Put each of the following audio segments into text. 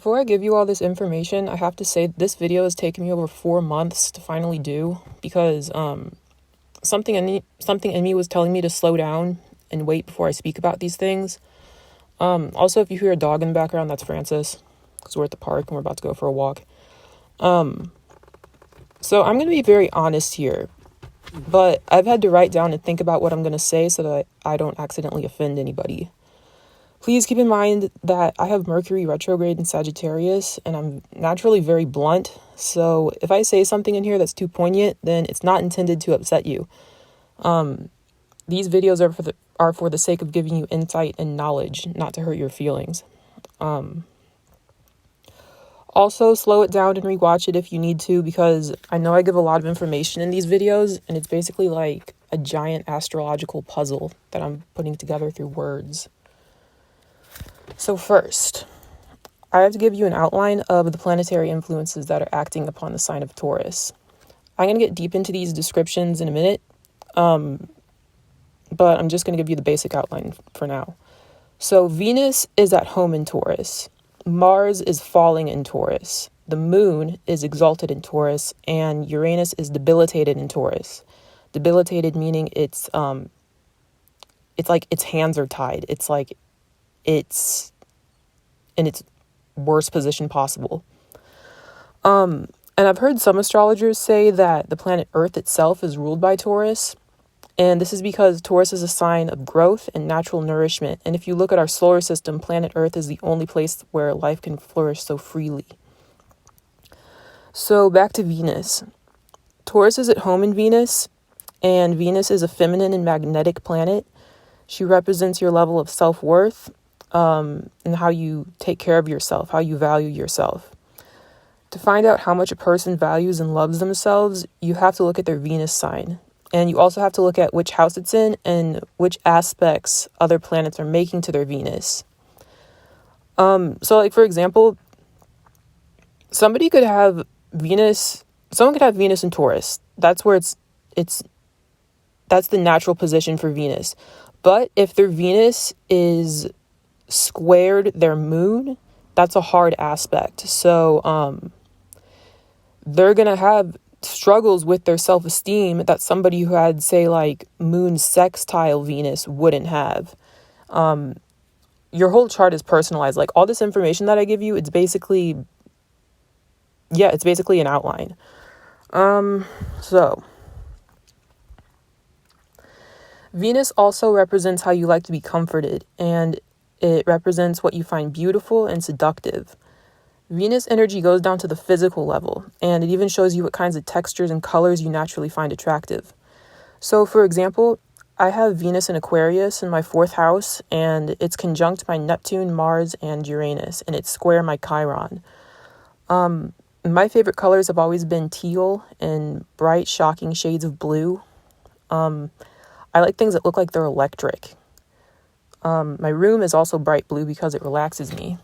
Before I give you all this information, I have to say this video has taken me over 4 months to finally do because something in me was telling me to slow down and wait before I speak about these things. Also, if you hear a dog in the background, that's Francis, because we're at the park and we're about to go for a walk. So I'm going to be very honest here, but I've had to write down and think about what I'm going to say so that I don't accidentally offend anybody. Please keep in mind that I have Mercury retrograde in Sagittarius, and I'm naturally very blunt, so if I say something in here that's too poignant, then it's not intended to upset you. These videos are for the sake of giving you insight and knowledge, not to hurt your feelings. Also, slow it down and rewatch it if you need to, because I know I give a lot of information in these videos, and it's basically like a giant astrological puzzle that I'm putting together through words. So first, I have to give you an outline of the planetary influences that are acting upon the sign of Taurus. I'm going to get deep into these descriptions in a minute, but I'm just going to give you the basic outline for now. So Venus is at home in Taurus. Mars is falling in Taurus. The moon is exalted in Taurus, and Uranus is debilitated in Taurus. Debilitated meaning it's like its hands are tied. It's like it's in its worst position possible. And I've heard some astrologers say that the planet Earth itself is ruled by Taurus. And this is because Taurus is a sign of growth and natural nourishment. And if you look at our solar system, planet Earth is the only place where life can flourish so freely. So back to Venus. Taurus is at home in Venus, and Venus is a feminine and magnetic planet. She represents your level of self-worth, and how you take care of yourself, how you value yourself. To find out how much a person values and loves themselves, you have to look at their Venus sign. And you also have to look at which house it's in and which aspects other planets are making to their Venus. So like, for example, someone could have Venus in Taurus. That's where that's the natural position for Venus. But if their Venus is squared their moon, that's a hard aspect. So they're going to have struggles with their self-esteem that somebody who had, say, like moon sextile Venus wouldn't have. Your whole chart is personalized. Like, all this information that I give you, it's basically an outline. So Venus also represents how you like to be comforted, and it represents what you find beautiful and seductive. Venus energy goes down to the physical level, and it even shows you what kinds of textures and colors you naturally find attractive. So, for example, I have Venus in Aquarius in my 4th house, and it's conjunct my Neptune, Mars, and Uranus, and it's square my Chiron. My favorite colors have always been teal and bright, shocking shades of blue. I like things that look like they're electric. My room is also bright blue because it relaxes me.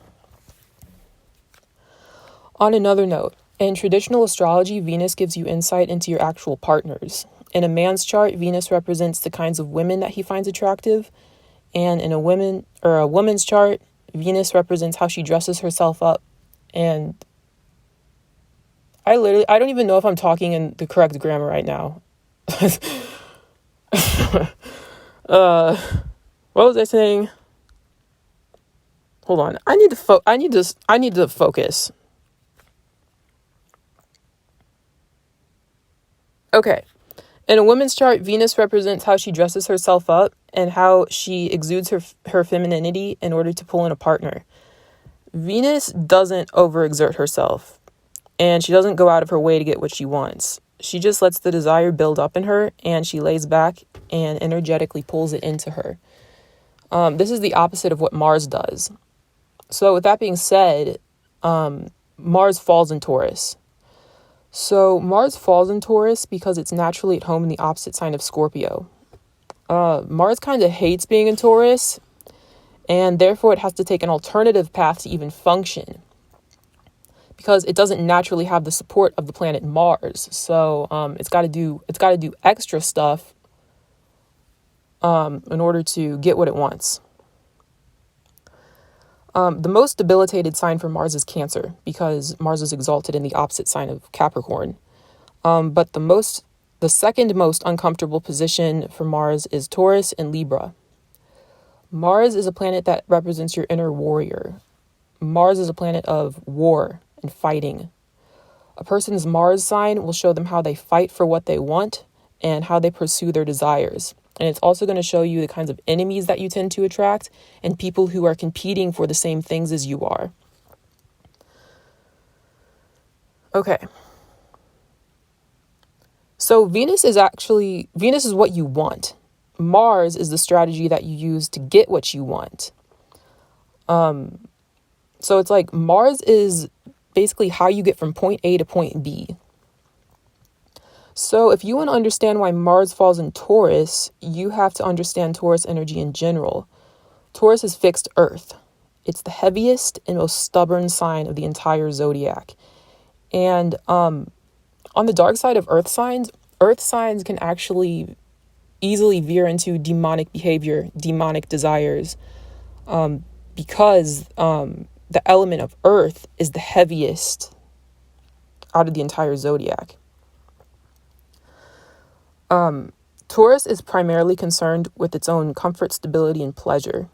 On another note, in traditional astrology, Venus gives you insight into your actual partners. In a man's chart, Venus represents the kinds of women that he finds attractive, and in a woman's chart, Venus represents how she dresses herself up. And I don't even know if I'm talking in the correct grammar right now. What was I saying? Hold on. I need to focus. Okay. In a woman's chart, Venus represents how she dresses herself up and how she exudes her femininity in order to pull in a partner. Venus doesn't overexert herself, and she doesn't go out of her way to get what she wants. She just lets the desire build up in her, and she lays back and energetically pulls it into her. This is the opposite of what Mars does. So with that being said, Mars falls in Taurus. So Mars falls in Taurus because it's naturally at home in the opposite sign of Scorpio. Mars kind of hates being in Taurus, and therefore it has to take an alternative path to even function, because it doesn't naturally have the support of the planet Mars. So it's got to do extra stuff in order to get what it wants. The most debilitated sign for Mars is Cancer, because Mars is exalted in the opposite sign of Capricorn. But the second most uncomfortable position for Mars is Taurus and Libra. Mars is a planet that represents your inner warrior. Mars is a planet of war and fighting. A person's Mars sign will show them how they fight for what they want and how they pursue their desires. And it's also going to show you the kinds of enemies that you tend to attract and people who are competing for the same things as you are. Okay. So Venus is what you want. Mars is the strategy that you use to get what you want. So it's like Mars is basically how you get from point A to point B. So if you want to understand why Mars falls in Taurus, you have to understand Taurus energy in general. Taurus is fixed Earth. It's the heaviest and most stubborn sign of the entire zodiac. And on the dark side of Earth signs can actually easily veer into demonic behavior, demonic desires, because the element of Earth is the heaviest out of the entire zodiac. Taurus is primarily concerned with its own comfort, stability, and pleasure.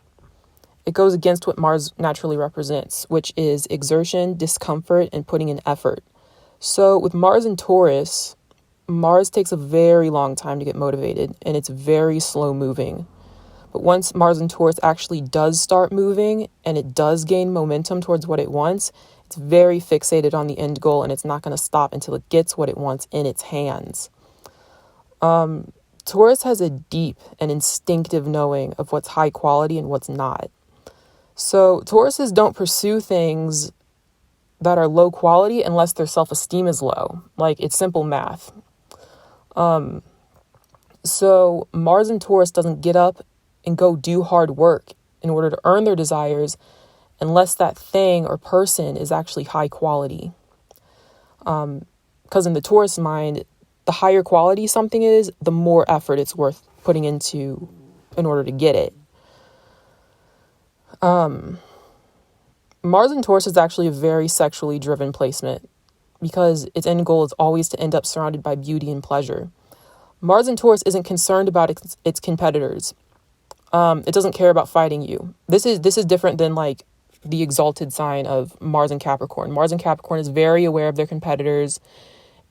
It goes against what Mars naturally represents, which is exertion, discomfort, and putting in effort. So with Mars and Taurus, Mars takes a very long time to get motivated, and it's very slow moving. But once Mars and Taurus actually does start moving, and it does gain momentum towards what it wants, it's very fixated on the end goal, and it's not going to stop until it gets what it wants in its hands. Taurus has a deep and instinctive knowing of what's high quality and what's not. So Tauruses don't pursue things that are low quality unless their self-esteem is low. Like, it's simple math. So Mars and Taurus doesn't get up and go do hard work in order to earn their desires unless that thing or person is actually high quality. Because in the Taurus mind, the higher quality something is, the more effort it's worth putting into in order to get it. Mars and Taurus is actually a very sexually driven placement because its end goal is always to end up surrounded by beauty and pleasure. Mars and Taurus isn't concerned about its competitors. It doesn't care about fighting you. This is different than like the exalted sign of Mars and Capricorn. Mars and Capricorn is very aware of their competitors,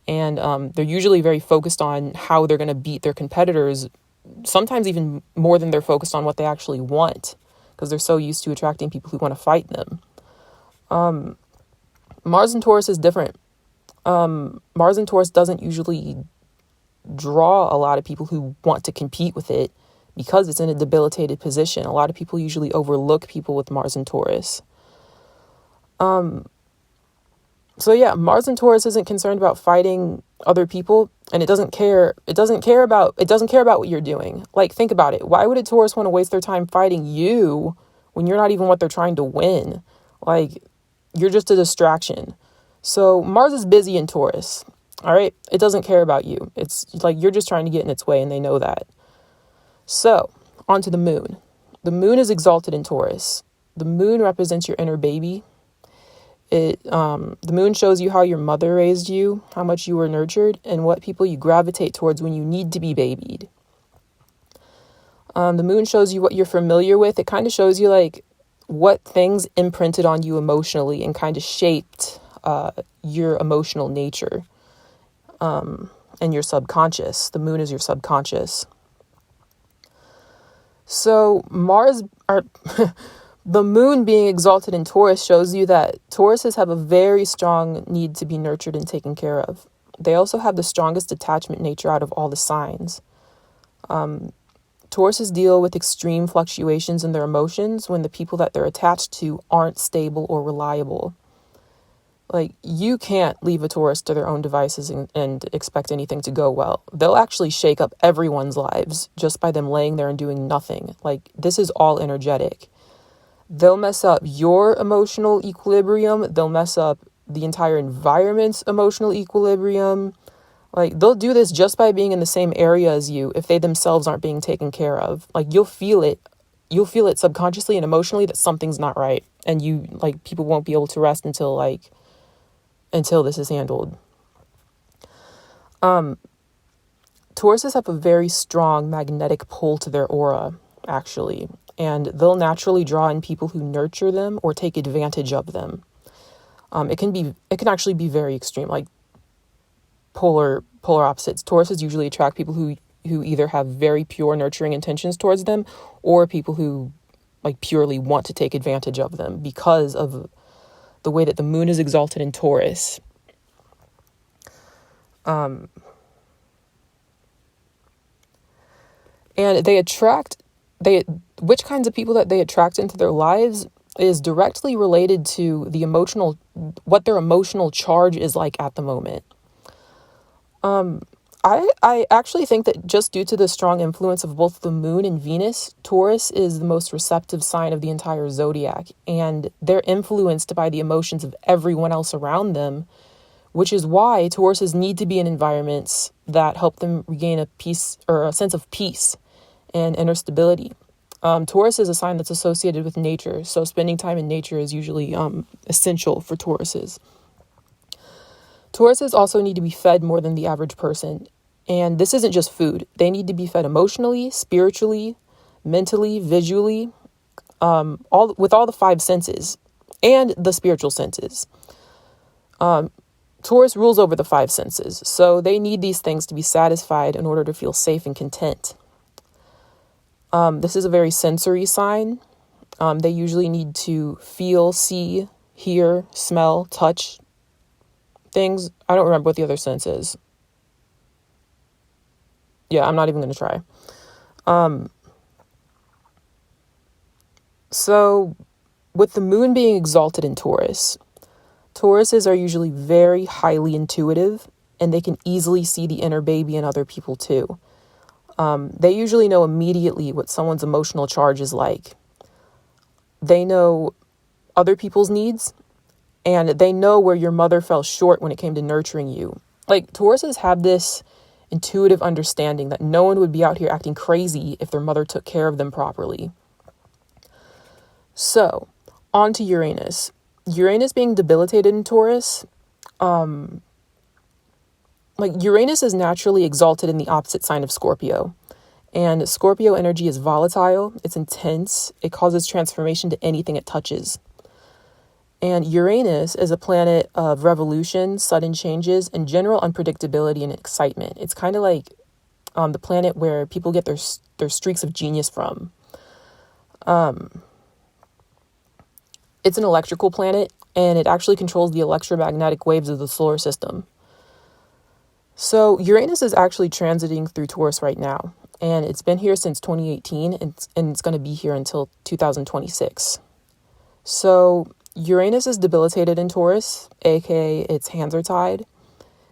and they're usually very focused on how they're going to beat their competitors, sometimes even more than they're focused on what they actually want, because they're so used to attracting people who want to fight them. Mars and Taurus is different. Mars and Taurus doesn't usually draw a lot of people who want to compete with it because it's in a debilitated position. A lot of people usually overlook people with Mars and Taurus. So yeah, Mars and Taurus isn't concerned about fighting other people, and it doesn't care about what you're doing. Like, think about it. Why would a Taurus want to waste their time fighting you when you're not even what they're trying to win? Like, you're just a distraction. So Mars is busy in Taurus. All right. It doesn't care about you. It's like you're just trying to get in its way, and they know that. So onto the moon. The moon is exalted in Taurus. The moon represents your inner baby. The moon shows you how your mother raised you, how much you were nurtured, and what people you gravitate towards when you need to be babied. The moon shows you what you're familiar with. It kind of shows you like what things imprinted on you emotionally and kind of shaped your emotional nature and your subconscious. The moon is your subconscious. So the moon being exalted in Taurus shows you that Tauruses have a very strong need to be nurtured and taken care of. They also have the strongest attachment nature out of all the signs. Tauruses deal with extreme fluctuations in their emotions when the people that they're attached to aren't stable or reliable. Like, you can't leave a Taurus to their own devices and expect anything to go well. They'll actually shake up everyone's lives just by them laying there and doing nothing. Like, this is all energetic. They'll mess up your emotional equilibrium. They'll mess up the entire environment's emotional equilibrium. Like, they'll do this just by being in the same area as you if they themselves aren't being taken care of. Like, you'll feel it you'll feel it subconsciously and emotionally that something's not right. And you, like, people won't be able to rest until this is handled. Tauruses have a very strong magnetic pull to their aura, actually, and they'll naturally draw in people who nurture them or take advantage of them. It can actually be very extreme, like polar opposites. Tauruses usually attract people who either have very pure nurturing intentions towards them, or people who like purely want to take advantage of them because of the way that the moon is exalted in Taurus. And which kinds of people that they attract into their lives is directly related to what their emotional charge is like at the moment. I actually think that just due to the strong influence of both the moon and Venus, Taurus is the most receptive sign of the entire zodiac, and they're influenced by the emotions of everyone else around them, which is why Tauruses need to be in environments that help them regain a sense of peace and inner stability. Taurus is a sign that's associated with nature, so spending time in nature is usually essential for Tauruses. Tauruses also need to be fed more than the average person. And this isn't just food. They need to be fed emotionally, spiritually, mentally, visually, with all the five senses and the spiritual senses. Taurus rules over the five senses, so they need these things to be satisfied in order to feel safe and content. This is a very sensory sign. They usually need to feel, see, hear, smell, touch things. I don't remember what the other sense is. Yeah, I'm not even going to try. So with the moon being exalted in Taurus, Tauruses are usually very highly intuitive, and they can easily see the inner baby in other people too. They usually know immediately what someone's emotional charge is like. They know other people's needs, and they know where your mother fell short when it came to nurturing you. Like, Tauruses have this intuitive understanding that no one would be out here acting crazy if their mother took care of them properly. So, on to Uranus. Uranus being debilitated in Taurus, Uranus is naturally exalted in the opposite sign of Scorpio. And Scorpio energy is volatile, it's intense, it causes transformation to anything it touches. And Uranus is a planet of revolution, sudden changes, and general unpredictability and excitement. It's kind of like the planet where people get their streaks of genius from. It's an electrical planet, and it actually controls the electromagnetic waves of the solar system. So Uranus is actually transiting through Taurus right now, and it's been here since 2018, and it's going to be here until 2026. So Uranus is debilitated in Taurus, aka its hands are tied,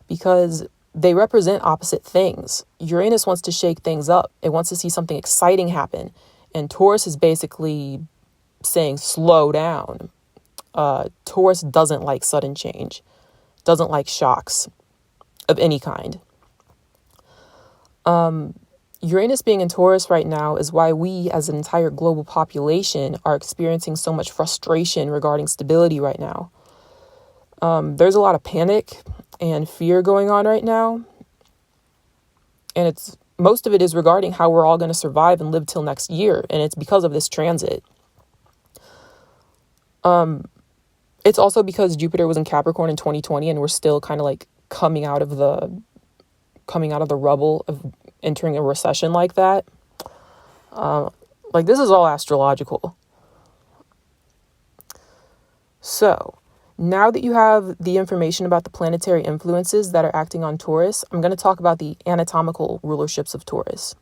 because they represent opposite things. Uranus wants to shake things up. It wants to see something exciting happen. And Taurus is basically saying, slow down. Taurus doesn't like sudden change, doesn't like shocks of any kind. Uranus being in Taurus right now is why we as an entire global population are experiencing so much frustration regarding stability right now. There's a lot of panic and fear going on right now. And most of it is regarding how we're all going to survive and live till next year. And it's because of this transit. It's also because Jupiter was in Capricorn in 2020 and we're still kind of like coming out of the rubble of entering a recession like that. This is all astrological. So now that you have the information about the planetary influences that are acting on Taurus, I'm going to talk about the anatomical rulerships of Taurus.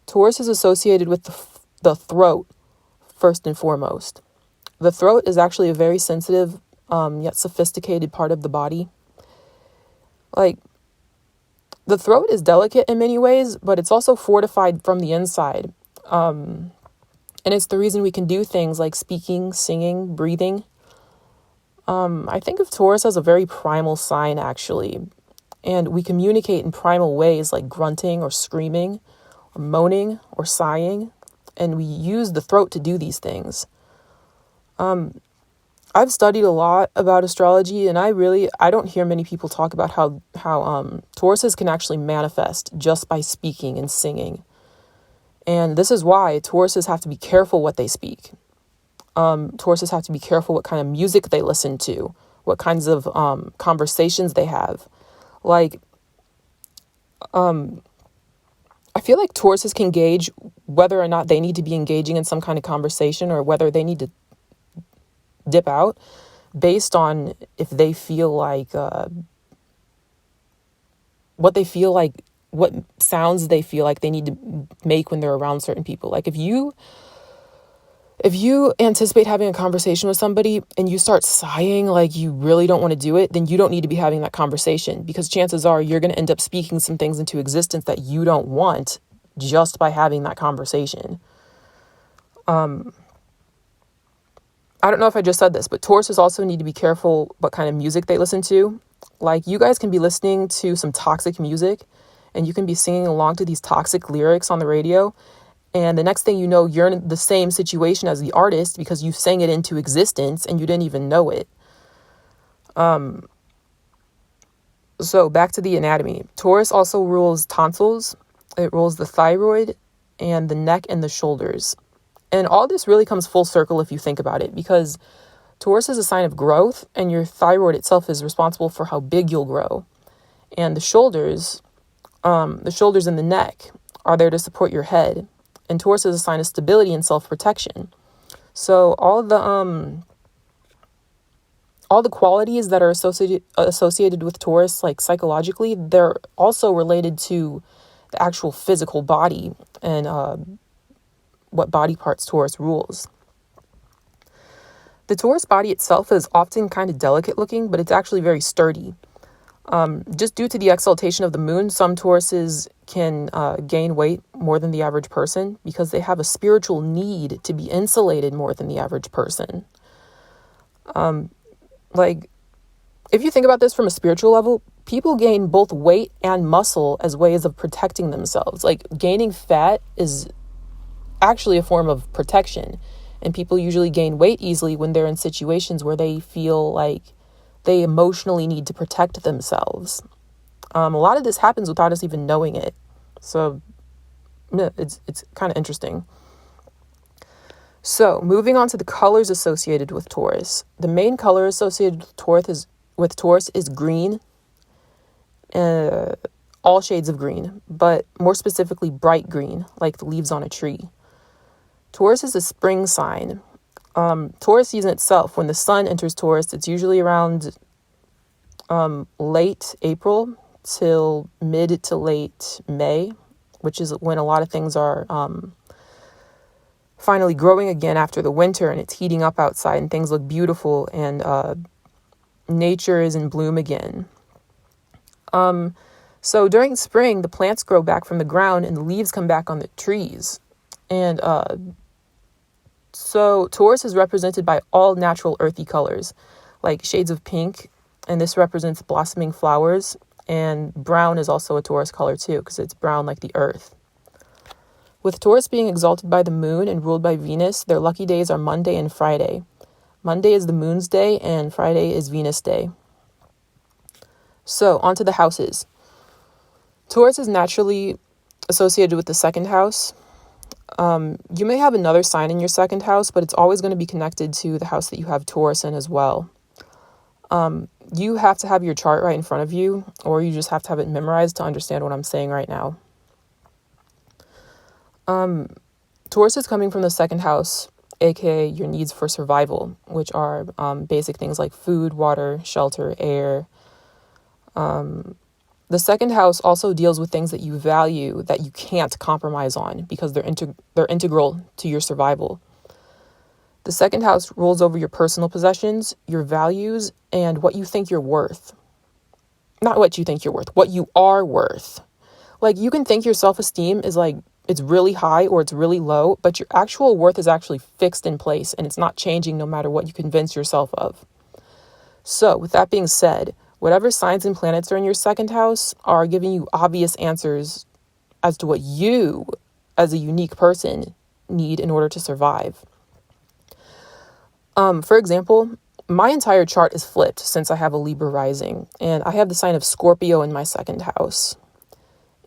Taurus is associated with the throat first and foremost. The throat is actually a very sensitive yet sophisticated part of the body. The throat is delicate in many ways, but it's also fortified from the inside. And it's the reason we can do things like speaking, singing, breathing. I think of Taurus as a very primal sign, actually. And we communicate in primal ways like grunting or screaming or moaning or sighing. and we use the throat to do these things. I've studied a lot about astrology, and I don't hear many people talk about how Tauruses can actually manifest just by speaking and singing. And this is why Tauruses have to be careful what they speak. Tauruses have to be careful what kind of music they listen to, what kinds of conversations they have. Like, I feel like Tauruses can gauge whether or not they need to be engaging in some kind of conversation or whether they need to dip out based on if they feel like what sounds they feel like they need to make when they're around certain people. Like if you anticipate having a conversation with somebody and you start sighing like you really don't want to do it, then you don't need to be having that conversation, because chances are you're going to end up speaking some things into existence that you don't want just by having that conversation. I don't know if I just said this, but Tauruses also need to be careful what kind of music they listen to. Like, you guys can be listening to some toxic music and you can be singing along to these toxic lyrics on the radio. And the next thing you know, you're in the same situation as the artist because you sang it into existence and you didn't even know it. So back to the anatomy. Taurus also rules tonsils. It rules the thyroid and the neck and the shoulders. And all this really comes full circle if you think about it, because Taurus is a sign of growth, and your thyroid itself is responsible for how big you'll grow. And the shoulders and the neck are there to support your head. And Taurus is a sign of stability and self-protection. So all the qualities that are associated with Taurus, like psychologically, they're also related to the actual physical body and what body parts Taurus rules. The Taurus body itself is often kind of delicate looking, but it's actually very sturdy. Just due to the exaltation of the moon, some Tauruses can gain weight more than the average person because they have a spiritual need to be insulated more than the average person. Like, if you think about this from a spiritual level, people gain both weight and muscle as ways of protecting themselves. Like, gaining fat is actually a form of protection. And people usually gain weight easily when they're in situations where they feel like they emotionally need to protect themselves. A lot of this happens without us even knowing it. So it's kind of interesting. So moving on to the colors associated with Taurus. The main color associated with Taurus is green. All shades of green, but more specifically bright green, like the leaves on a tree. Taurus is a spring sign. Taurus season itself, when the sun enters Taurus, it's usually around late April till mid to late May, which is when a lot of things are finally growing again after the winter, and it's heating up outside and things look beautiful and nature is in bloom again. So during spring, the plants grow back from the ground and the leaves come back on the trees. And so Taurus is represented by all natural earthy colors, like shades of pink, and this represents blossoming flowers. And brown is also a Taurus color too, because it's brown like the earth. With Taurus being exalted by the moon and ruled by Venus, their lucky days are Monday and Friday. Monday is the moon's day, and Friday is Venus' day. So, onto the houses. Taurus is naturally associated with the second house. You may have another sign in your second house, but it's always going to be connected to the house that you have Taurus in as well. You have to have your chart right in front of you, or you just have to have it memorized to understand what I'm saying right now. Taurus is coming from the second house, aka your needs for survival, which are basic things like food, water, shelter, air. The second house also deals with things that you value that you can't compromise on because they're integral to your survival. The second house rules over your personal possessions, your values, and what you think you're worth. Not what you think you're worth, what you are worth. Like, you can think your self-esteem is like, it's really high or it's really low, but your actual worth is actually fixed in place and it's not changing no matter what you convince yourself of. So, with that being said, whatever signs and planets are in your second house are giving you obvious answers as to what you, as a unique person, need in order to survive. For example, my entire chart is flipped since I have a Libra rising, and I have the sign of Scorpio in my second house.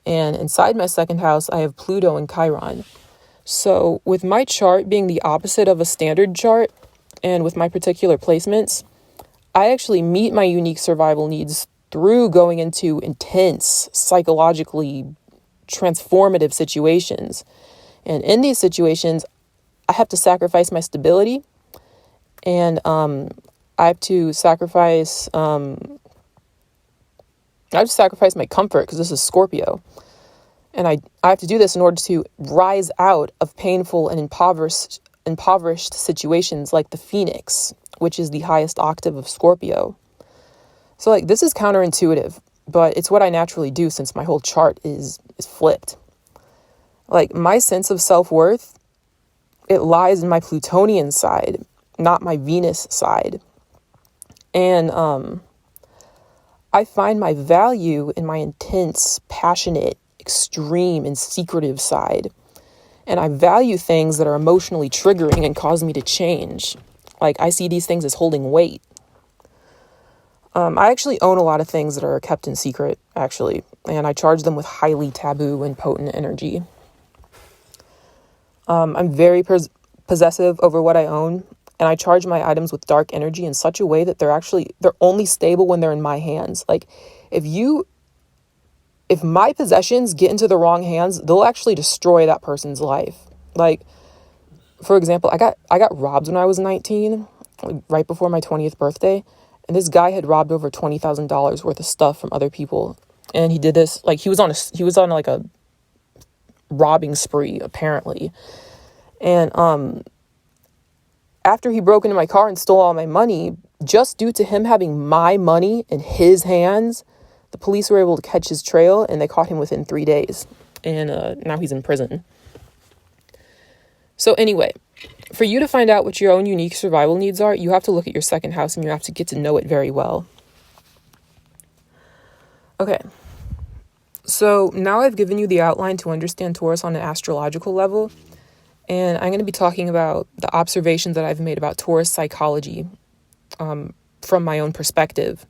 And inside my second house, I have Pluto and Chiron. So with my chart being the opposite of a standard chart, and with my particular placements, I actually meet my unique survival needs through going into intense, psychologically transformative situations. And in these situations, I have to sacrifice my stability, and I have to sacrifice my comfort, because this is Scorpio. And I have to do this in order to rise out of painful and impoverished situations like the Phoenix, which is the highest octave of Scorpio. So like, this is counterintuitive, but it's what I naturally do since my whole chart is flipped. Like, my sense of self-worth, it lies in my Plutonian side, not my Venus side. And I find my value in my intense, passionate, extreme, and secretive side. And I value things that are emotionally triggering and cause me to change. Like, I see these things as holding weight. I actually own a lot of things that are kept in secret, actually, and I charge them with highly taboo and potent energy. I'm very possessive over what I own, and I charge my items with dark energy in such a way that they're only stable when they're in my hands. Like, if my possessions get into the wrong hands, they'll actually destroy that person's life. Like, for example, I got robbed when I was 19, like right before my 20th birthday. And this guy had robbed over $20,000 worth of stuff from other people. And he did this, like, he was on like a robbing spree, apparently. And after he broke into my car and stole all my money, just due to him having my money in his hands, the police were able to catch his trail, and they caught him within 3 days. And now he's in prison. So anyway, for you to find out what your own unique survival needs are, you have to look at your second house, and you have to get to know it very well. Okay. So now I've given you the outline to understand Taurus on an astrological level. And I'm going to be talking about the observations that I've made about Taurus psychology from my own perspective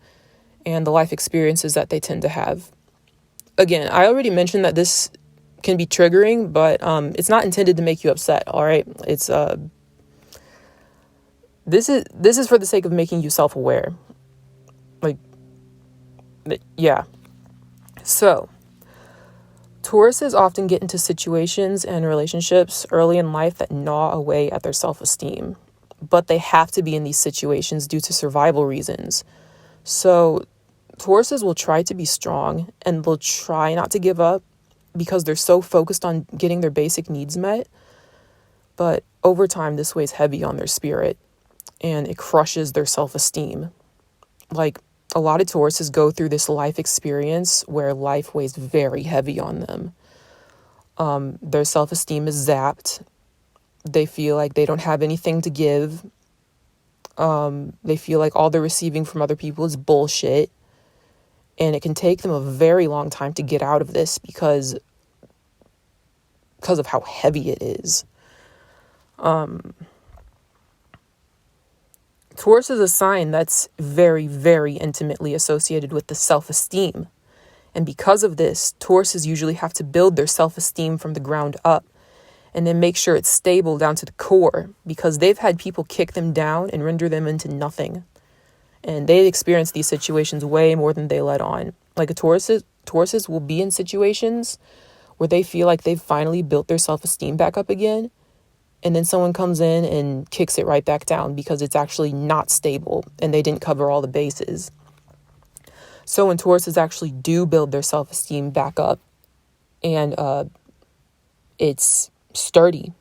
and the life experiences that they tend to have. Again, I already mentioned that this can be triggering, but it's not intended to make you upset, all right? It's this is for the sake of making you self-aware. Like, yeah. So, Tauruses often get into situations and relationships early in life that gnaw away at their self-esteem, but they have to be in these situations due to survival reasons. So, Tauruses will try to be strong, and they'll try not to give up because they're so focused on getting their basic needs met. But over time, this weighs heavy on their spirit, and it crushes their self-esteem. Like, a lot of Tauruses go through this life experience where life weighs very heavy on them. Their self-esteem is zapped. They feel like they don't have anything to give. They feel like all they're receiving from other people is bullshit. And it can take them a very long time to get out of this because of how heavy it is. Taurus is a sign that's very, very intimately associated with the self-esteem. And because of this, Tauruses usually have to build their self-esteem from the ground up and then make sure it's stable down to the core, because they've had people kick them down and render them into nothing. And they experience these situations way more than they let on. Like, Tauruses will be in situations where they feel like they've finally built their self-esteem back up again, and then someone comes in and kicks it right back down because it's actually not stable and they didn't cover all the bases. So when Tauruses actually do build their self-esteem back up and it's sturdy,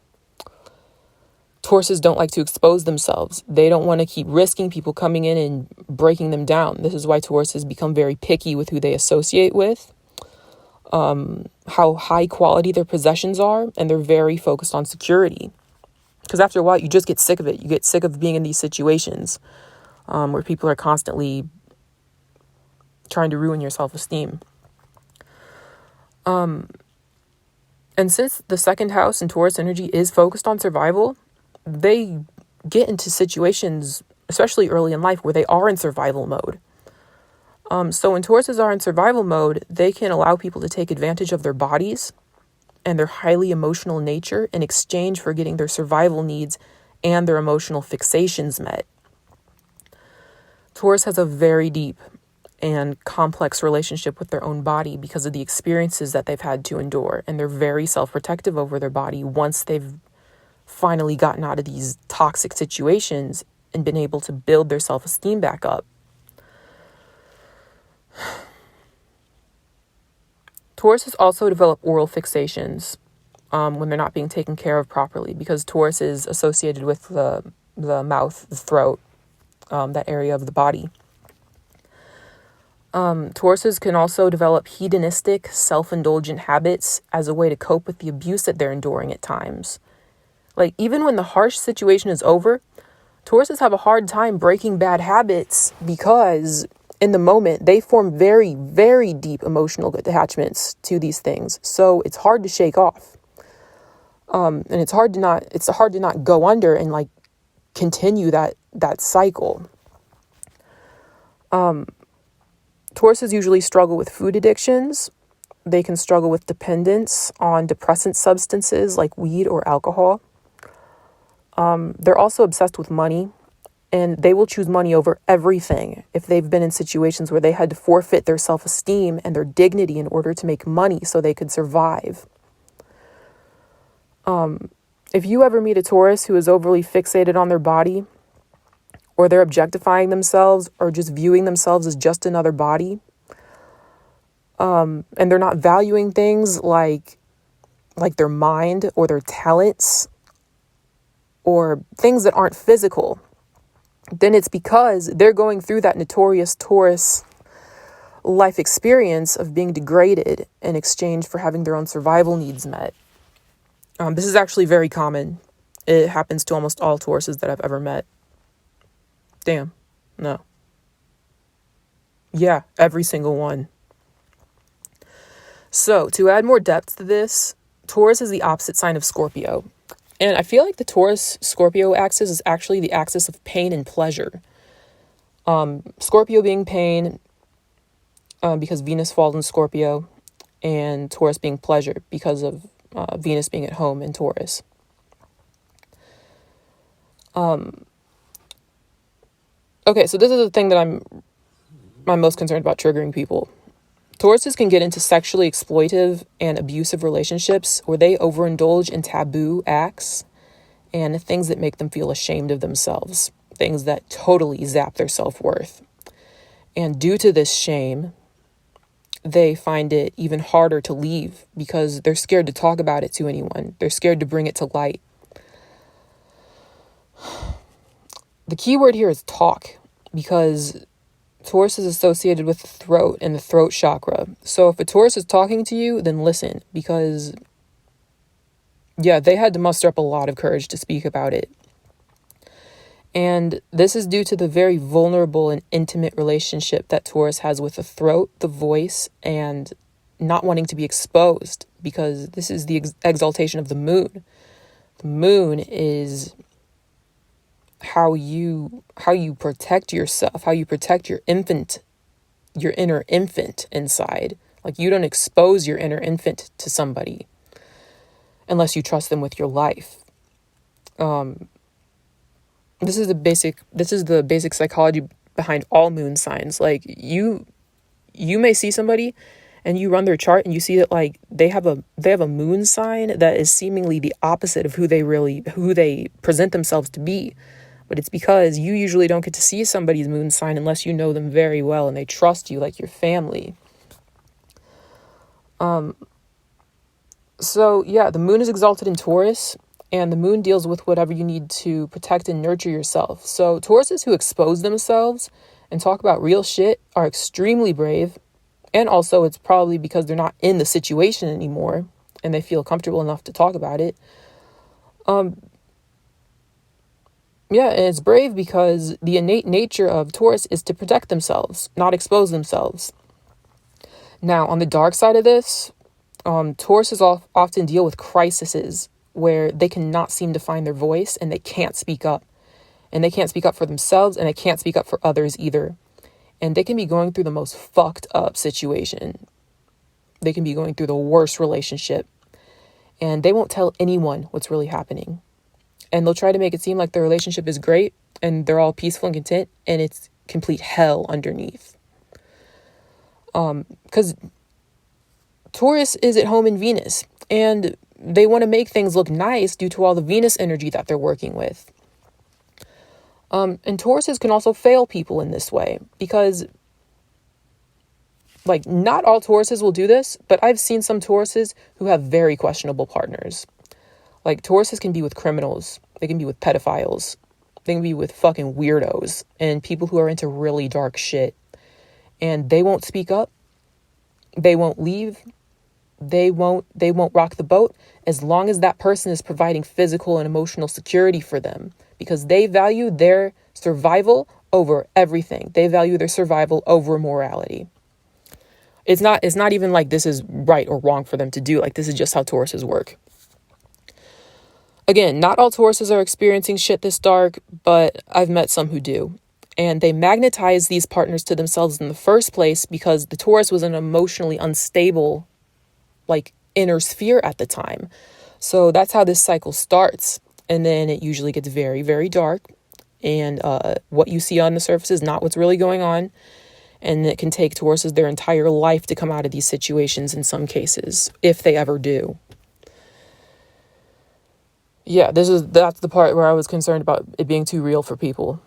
Tauruses don't like to expose themselves. They don't want to keep risking people coming in and breaking them down. This is why Tauruses become very picky with who they associate with, how high quality their possessions are, and they're very focused on security. Because after a while, you just get sick of it. You get sick of being in these situations where people are constantly trying to ruin your self-esteem. And since the second house in Taurus energy is focused on survival, they get into situations, especially early in life, where they are in survival mode. So when Tauruses are in survival mode, they can allow people to take advantage of their bodies and their highly emotional nature in exchange for getting their survival needs and their emotional fixations met. Taurus has a very deep and complex relationship with their own body because of the experiences that they've had to endure, and they're very self-protective over their body once they've finally gotten out of these toxic situations and been able to build their self-esteem back up. Tauruses also develop oral fixations when they're not being taken care of properly, because Taurus is associated with the mouth, the throat, that area of the body. Tauruses can also develop hedonistic, self-indulgent habits as a way to cope with the abuse that they're enduring at times. Like, even when the harsh situation is over, Tauruses have a hard time breaking bad habits because in the moment they form very, very deep emotional attachments to these things. So it's hard to shake off. And it's hard to not go under and like continue that cycle. Tauruses usually struggle with food addictions. They can struggle with dependence on depressant substances like weed or alcohol. They're also obsessed with money, and they will choose money over everything if they've been in situations where they had to forfeit their self-esteem and their dignity in order to make money so they could survive. If you ever meet a Taurus who is overly fixated on their body, or they're objectifying themselves or just viewing themselves as just another body, and they're not valuing things like their mind or their talents or things that aren't physical, then it's because they're going through that notorious Taurus life experience of being degraded in exchange for having their own survival needs met. This is actually very common. It happens to almost all Tauruses that I've ever met. Damn. No. Yeah, every single one. So, to add more depth to this, Taurus is the opposite sign of Scorpio. And I feel like the Taurus-Scorpio axis is actually the axis of pain and pleasure. Scorpio being pain because Venus falls in Scorpio, and Taurus being pleasure because of Venus being at home in Taurus. Okay, so this is the thing that I'm most concerned about triggering people. Tauruses can get into sexually exploitive and abusive relationships where they overindulge in taboo acts and things that make them feel ashamed of themselves, things that totally zap their self-worth. And due to this shame, they find it even harder to leave because they're scared to talk about it to anyone. They're scared to bring it to light. The key word here is talk, because Taurus is associated with the throat and the throat chakra. So if a Taurus is talking to you, then listen, because yeah, they had to muster up a lot of courage to speak about it. And this is due to the very vulnerable and intimate relationship that Taurus has with the throat, the voice, and not wanting to be exposed, because this is the exaltation of the moon. The moon is how you protect yourself, how you protect your inner infant inside. Like, you don't expose your inner infant to somebody unless you trust them with your life. This is the basic psychology behind all moon signs. Like, you may see somebody and you run their chart and you see that like they have a moon sign that is seemingly the opposite of who they present themselves to be. But it's because you usually don't get to see somebody's moon sign unless you know them very well and they trust you like your family. So yeah, the moon is exalted in Taurus, and the moon deals with whatever you need to protect and nurture yourself. So Tauruses who expose themselves and talk about real shit are extremely brave. And also it's probably because they're not in the situation anymore and they feel comfortable enough to talk about it. Yeah, and it's brave because the innate nature of Taurus is to protect themselves, not expose themselves. Now, on the dark side of this, Tauruses often deal with crises where they cannot seem to find their voice and they can't speak up. And they can't speak up for themselves and they can't speak up for others either. And they can be going through the most fucked up situation. They can be going through the worst relationship. And they won't tell anyone what's really happening. And they'll try to make it seem like their relationship is great and they're all peaceful and content. And it's complete hell underneath. Because Taurus is at home in Venus. And they want to make things look nice due to all the Venus energy that they're working with. And Tauruses can also fail people in this way because, like, not all Tauruses will do this, but I've seen some Tauruses who have very questionable partners. Like, Tauruses can be with criminals. They can be with pedophiles. They can be with fucking weirdos and people who are into really dark shit. And they won't speak up. They won't leave. They won't rock the boat as long as that person is providing physical and emotional security for them. Because they value their survival over everything. They value their survival over morality. It's not even like this is right or wrong for them to do. Like, this is just how Tauruses work. Again, not all Tauruses are experiencing shit this dark, but I've met some who do. And they magnetize these partners to themselves in the first place because the Taurus was an emotionally unstable, like, inner sphere at the time. So that's how this cycle starts. And then it usually gets very, very dark. And what you see on the surface is not what's really going on. And it can take Tauruses their entire life to come out of these situations in some cases, if they ever do. Yeah, that's the part where I was concerned about it being too real for people.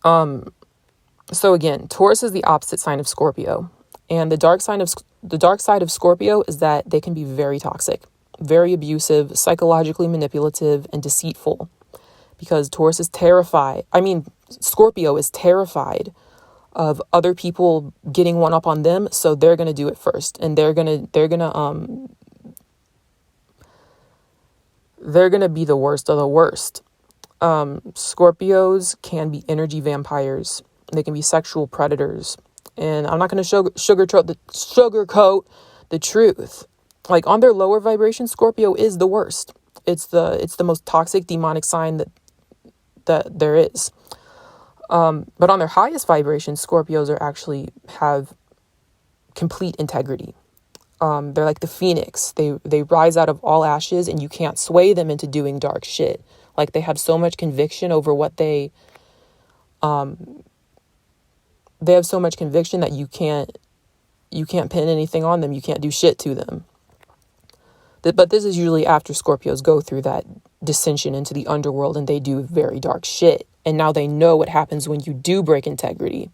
So again, Taurus is the opposite sign of Scorpio. And the dark side of Scorpio is that they can be very toxic, very abusive, psychologically manipulative, and deceitful. Because Scorpio is terrified of other people getting one up on them, so they're going to do it first. And they're going to be the worst of the worst. Scorpios can be energy vampires. They can be sexual predators. And I'm not going to sugarcoat the truth. Like, on their lower vibration, Scorpio is the worst. It's the most toxic demonic sign that there is. But on their highest vibration, Scorpios have complete integrity. They're like the phoenix. They rise out of all ashes and you can't sway them into doing dark shit. Like, they have so much conviction over what they have so much conviction that you can't pin anything on them. You can't do shit to them. But this is usually after Scorpios go through that dissension into the underworld and they do very dark shit. And now they know what happens when you do break integrity.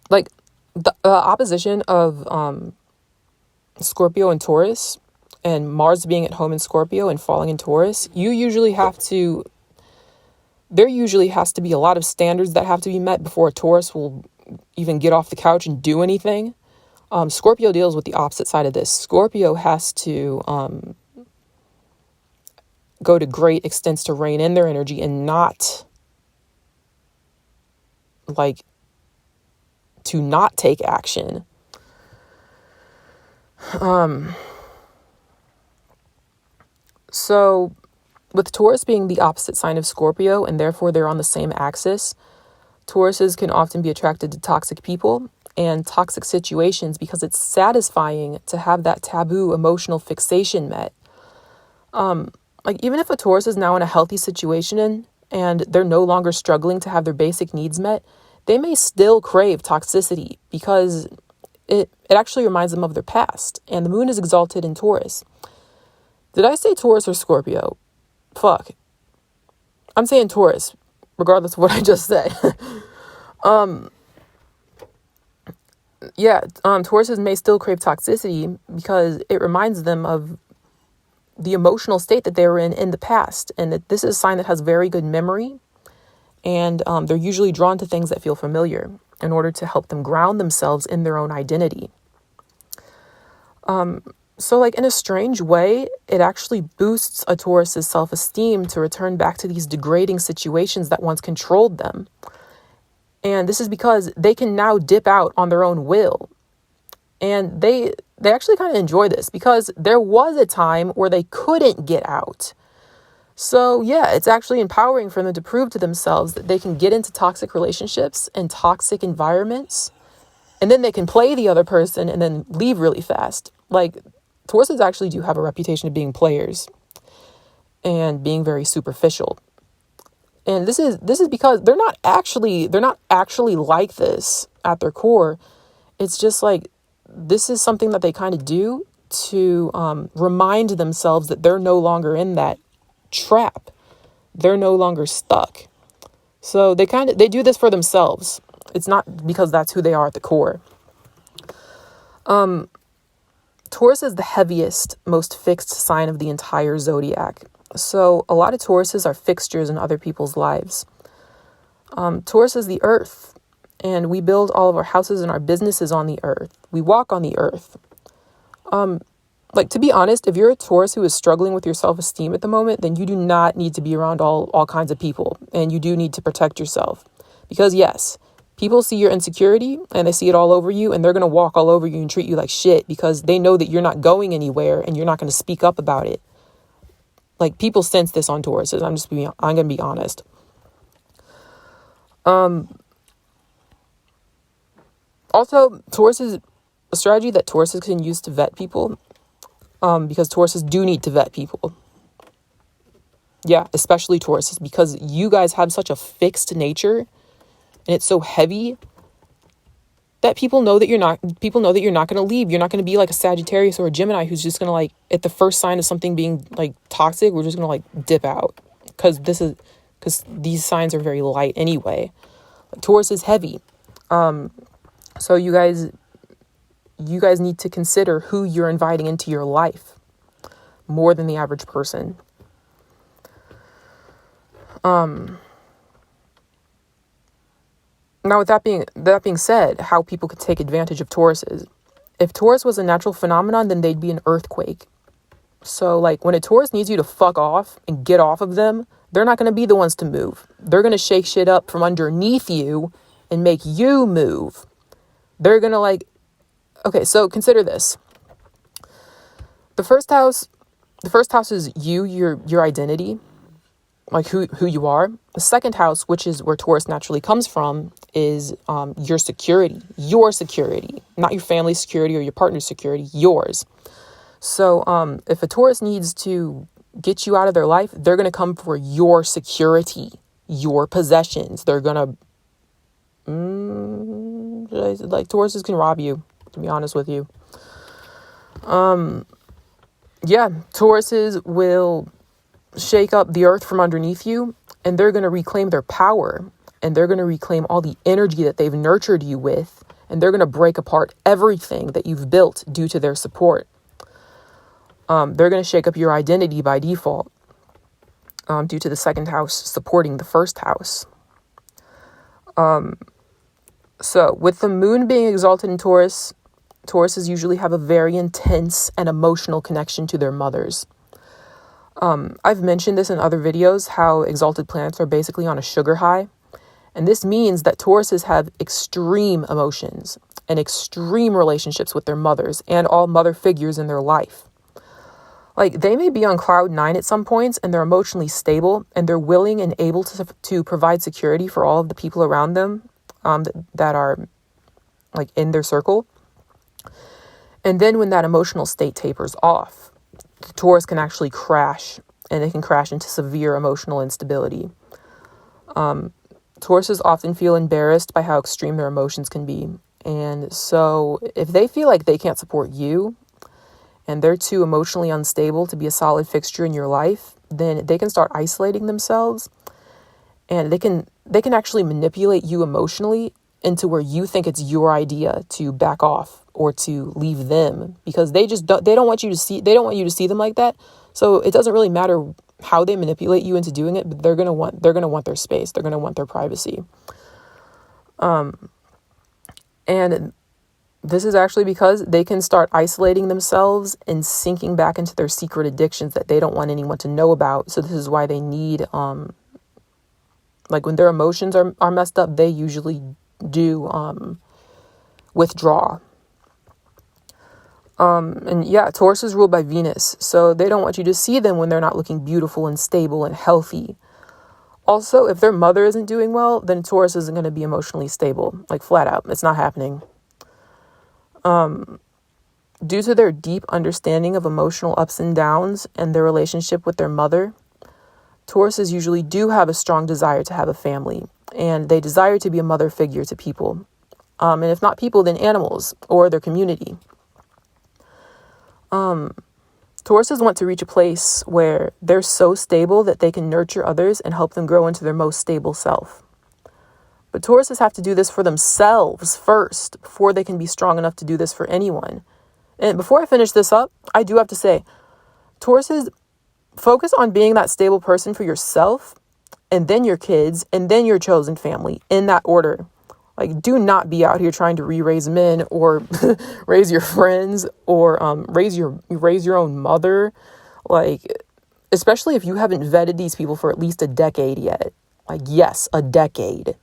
Like, the opposition of Scorpio and Taurus, and Mars being at home in Scorpio and falling in Taurus, there usually has to be a lot of standards that have to be met before a Taurus will even get off the couch and do anything. Scorpio deals with the opposite side of this. Scorpio has to go to great extents to rein in their energy and not take action. So with Taurus being the opposite sign of Scorpio and therefore they're on the same axis, Tauruses can often be attracted to toxic people and toxic situations because it's satisfying to have that taboo emotional fixation met. Even if a Taurus is now in a healthy situation and they're no longer struggling to have their basic needs met, they may still crave toxicity because it actually reminds them of their past. And the moon is exalted in Taurus. Did I say Taurus or Scorpio? Fuck. I'm saying Taurus, regardless of what I just said. Tauruses may still crave toxicity because it reminds them of the emotional state that they were in the past. And that this is a sign that has very good memory. And they're usually drawn to things that feel familiar in order to help them ground themselves in their own identity. So in a strange way, it actually boosts a Taurus's self-esteem to return back to these degrading situations that once controlled them. And it actually reminds them of their past. And the moon is exalted in Taurus. So in a strange way, it actually boosts a Taurus's self-esteem to return back to these degrading situations that once controlled them. And And this is because they can now dip out on their own will. And they actually kind of enjoy this because there was a time where they couldn't get out. So yeah, it's actually empowering for them to prove to themselves that they can get into toxic relationships and toxic environments, and then they can play the other person and then leave really fast. Like, Tauruses actually do have a reputation of being players and being very superficial. And this is because they're not actually like this at their core. It's just like, this is something that they kind of do to remind themselves that they're no longer in that trap. They're no longer stuck. So they do this for themselves. It's not because that's who they are at the core. Taurus is the heaviest, most fixed sign of the entire zodiac. So a lot of Tauruses are fixtures in other people's lives. Taurus is the earth, and we build all of our houses and our businesses on the earth. We walk on the earth. Like, to be honest, if you're a Taurus who is struggling with your self-esteem at the moment, then you do not need to be around all kinds of people, and you do need to protect yourself. Because yes, people see your insecurity and they see it all over you, and they're going to walk all over you and treat you like shit because they know that you're not going anywhere and you're not going to speak up about it. Like, people sense this on Tauruses. I'm going to be honest. Also, a strategy that Tauruses can use to vet people, because Tauruses do need to vet people. Yeah, especially Tauruses, because you guys have such a fixed nature and it's so heavy that people know that you're not going to leave. You're not going to be like a Sagittarius or a Gemini who's just going to, like, at the first sign of something being like toxic, we're just going to like dip out because these signs are very light anyway. Taurus is heavy. So you guys need to consider who you're inviting into your life more than the average person. Now, with that being said, how people could take advantage of Tauruses. If Taurus was a natural phenomenon, then they'd be an earthquake. So, like, when a Taurus needs you to fuck off and get off of them, they're not going to be the ones to move. They're going to shake shit up from underneath you and make you move. They're going to, okay, so consider this. The first house is your identity, like who you are. The second house, which is where Taurus naturally comes from, is your security, not your family's security or your partner's security, yours. So if a Taurus needs to get you out of their life, they're going to come for your security, your possessions. They're going to, Tauruses can rob you, to be honest with you. Yeah, Tauruses will shake up the earth from underneath you, and they're going to reclaim their power, and they're going to reclaim all the energy that they've nurtured you with, and they're going to break apart everything that you've built due to their support. They're going to shake up your identity by default, due to the second house supporting the first house. So with the moon being exalted in Taurus, Tauruses usually have a very intense and emotional connection to their mothers. I've mentioned this in other videos, how exalted planets are basically on a sugar high. And this means that Tauruses have extreme emotions and extreme relationships with their mothers and all mother figures in their life. Like, they may be on cloud 9 at some points, and they're emotionally stable, and they're willing and able to provide security for all of the people around them that are, like, in their circle. And then when that emotional state tapers off, the Taurus can actually crash, and they can crash into severe emotional instability. Tauruses often feel embarrassed by how extreme their emotions can be. And so if they feel like they can't support you and they're too emotionally unstable to be a solid fixture in your life, then they can start isolating themselves, and they can actually manipulate you emotionally into where you think it's your idea to back off or to leave them, because they don't want you to see them like that. So it doesn't really matter how they manipulate you into doing it, but they're going to want their space. They're going to want their privacy. And this is actually because they can start isolating themselves and sinking back into their secret addictions that they don't want anyone to know about. So this is why they need Like when their emotions are messed up, they usually do withdraw. And yeah, Taurus is ruled by Venus, so they don't want you to see them when they're not looking beautiful and stable and healthy. Also, if their mother isn't doing well, then Taurus isn't going to be emotionally stable, like flat out. It's not happening. Due to their deep understanding of emotional ups and downs and their relationship with their mother, Tauruses usually do have a strong desire to have a family, and they desire to be a mother figure to people. And if not people, then animals or their community. Tauruses want to reach a place where they're so stable that they can nurture others and help them grow into their most stable self. But Tauruses have to do this for themselves first before they can be strong enough to do this for anyone. And before I finish this up, I do have to say, Tauruses, focus on being that stable person for yourself, and then your kids, and then your chosen family, in that order. Like, do not be out here trying to re-raise men or raise your friends or raise your own mother. Like, especially if you haven't vetted these people for at least a decade yet. Like, yes, a decade.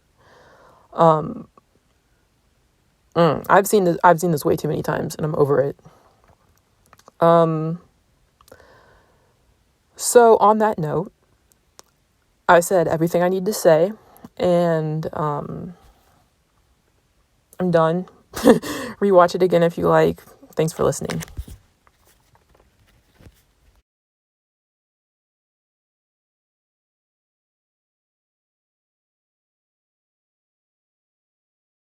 I've seen this way too many times, and I'm over it. So on that note, I said everything I need to say, and I'm done. Rewatch it again if you like. Thanks for listening.